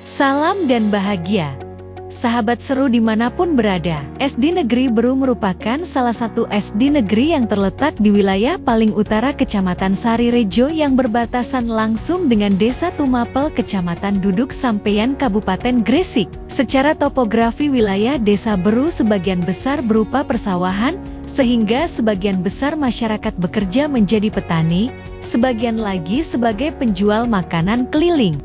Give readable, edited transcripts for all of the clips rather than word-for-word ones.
Salam dan bahagia, sahabat seru dimanapun berada. SD Negeri Beru merupakan salah satu SD negeri yang terletak di wilayah paling utara Kecamatan Sarirejo yang berbatasan langsung dengan Desa Tumapel, Kecamatan Duduk Sampeyan, Kabupaten Gresik. Secara topografi wilayah Desa Beru sebagian besar berupa persawahan, sehingga sebagian besar masyarakat bekerja menjadi petani, sebagian lagi sebagai penjual makanan keliling.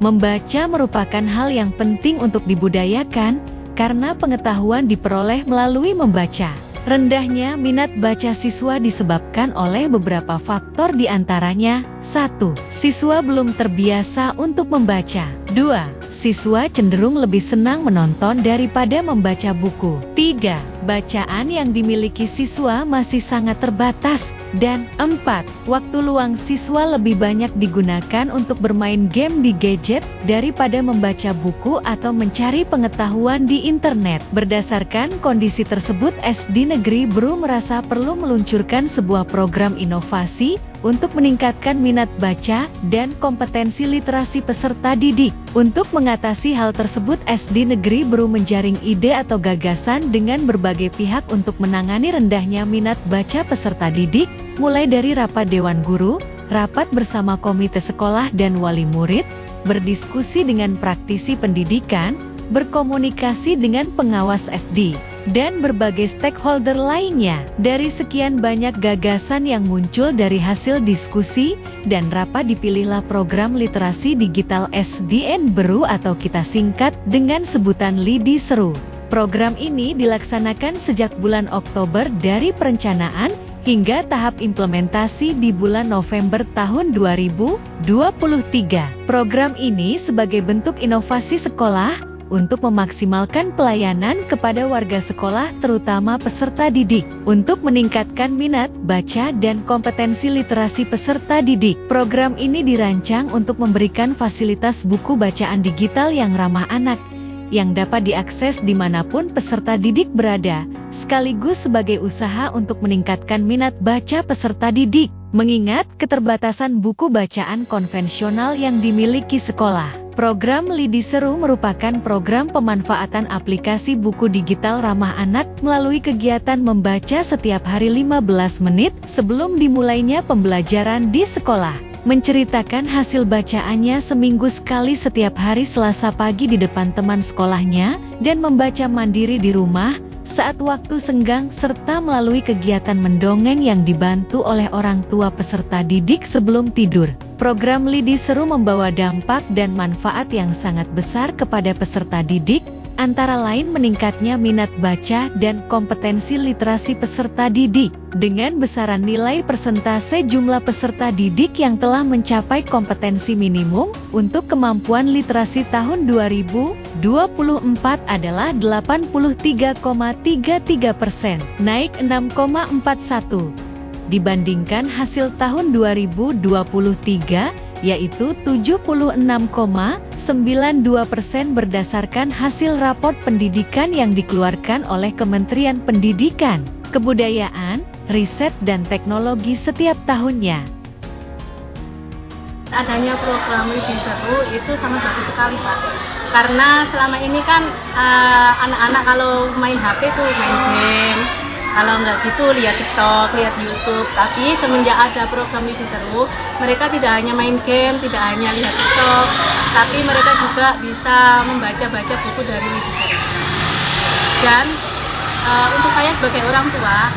Membaca merupakan hal yang penting untuk dibudayakan, karena pengetahuan diperoleh melalui membaca. Rendahnya minat baca siswa disebabkan oleh beberapa faktor diantaranya: 1. Siswa belum terbiasa untuk membaca. 2. Siswa cenderung lebih senang menonton daripada membaca buku. 3. Bacaan yang dimiliki siswa masih sangat terbatas. Dan 4. Waktu luang siswa lebih banyak digunakan untuk bermain game di gadget daripada membaca buku atau mencari pengetahuan di internet. Berdasarkan kondisi tersebut, SD Negeri Beru merasa perlu meluncurkan sebuah program inovasi untuk meningkatkan minat baca dan kompetensi literasi peserta didik. Untuk mengatasi hal tersebut, SD Negeri Beru menjaring ide atau gagasan dengan berbagai pihak untuk menangani rendahnya minat baca peserta didik, mulai dari rapat dewan guru, rapat bersama komite sekolah dan wali murid, berdiskusi dengan praktisi pendidikan, berkomunikasi dengan pengawas SD, dan berbagai stakeholder lainnya. Dari sekian banyak gagasan yang muncul dari hasil diskusi dan rapat, dipilihlah program literasi digital SDN Beru atau kita singkat dengan sebutan Lidi Seru. Program ini dilaksanakan sejak bulan Oktober dari perencanaan hingga tahap implementasi di bulan November tahun 2023. Program ini sebagai bentuk inovasi sekolah untuk memaksimalkan pelayanan kepada warga sekolah terutama peserta didik. Untuk meningkatkan minat baca dan kompetensi literasi peserta didik, program ini dirancang untuk memberikan fasilitas buku bacaan digital yang ramah anak, yang dapat diakses dimanapun peserta didik berada, sekaligus sebagai usaha untuk meningkatkan minat baca peserta didik, mengingat keterbatasan buku bacaan konvensional yang dimiliki sekolah. Program Lidi Seru merupakan program pemanfaatan aplikasi buku digital ramah anak melalui kegiatan membaca setiap hari 15 menit sebelum dimulainya pembelajaran di sekolah. Menceritakan hasil bacaannya seminggu sekali setiap hari Selasa pagi di depan teman sekolahnya, dan membaca mandiri di rumah saat waktu senggang, serta melalui kegiatan mendongeng yang dibantu oleh orang tua peserta didik sebelum tidur. Program Lidi Seru membawa dampak dan manfaat yang sangat besar kepada peserta didik, antara lain meningkatnya minat baca dan kompetensi literasi peserta didik, dengan besaran nilai persentase jumlah peserta didik yang telah mencapai kompetensi minimum untuk kemampuan literasi tahun 2024 adalah 83,33%, naik 6,41%. Dibandingkan hasil tahun 2023, yaitu 76,92% berdasarkan hasil raport pendidikan yang dikeluarkan oleh Kementerian Pendidikan, Kebudayaan, Riset dan Teknologi setiap tahunnya. Adanya program Lidi Seru itu sangat bagus sekali, Pak. Karena selama ini kan anak-anak kalau main HP tuh main game, kalau nggak gitu lihat TikTok, lihat YouTube. Tapi semenjak ada program Lidi Seru, mereka tidak hanya main game, tidak hanya lihat TikTok, tapi mereka juga bisa membaca-baca buku dari Lidi Seru. Dan untuk saya sebagai orang tua,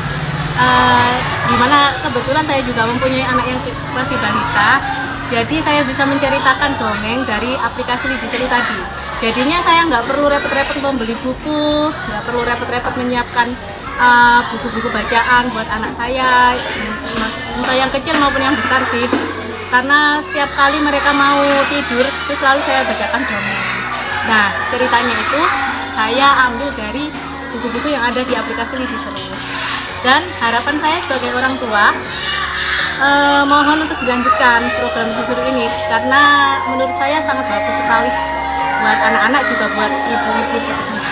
dimana kebetulan saya juga mempunyai anak yang masih balita, jadi saya bisa menceritakan dongeng dari aplikasi Lidi Seru tadi. Jadinya saya nggak perlu repot-repot membeli buku, nggak perlu repot-repot menyiapkan buku-buku bacaan buat anak saya, entah yang kecil maupun yang besar sih. Karena setiap kali mereka mau tidur, itu selalu saya bacakan dongeng. Nah, ceritanya itu saya ambil dari buku-buku yang ada di aplikasi Lidi Seru. Dan harapan saya sebagai orang tua, mohon untuk dilanjutkan program Lidi Seru ini, karena menurut saya sangat bagus sekali buat anak-anak, juga buat ibu-ibu seperti saya.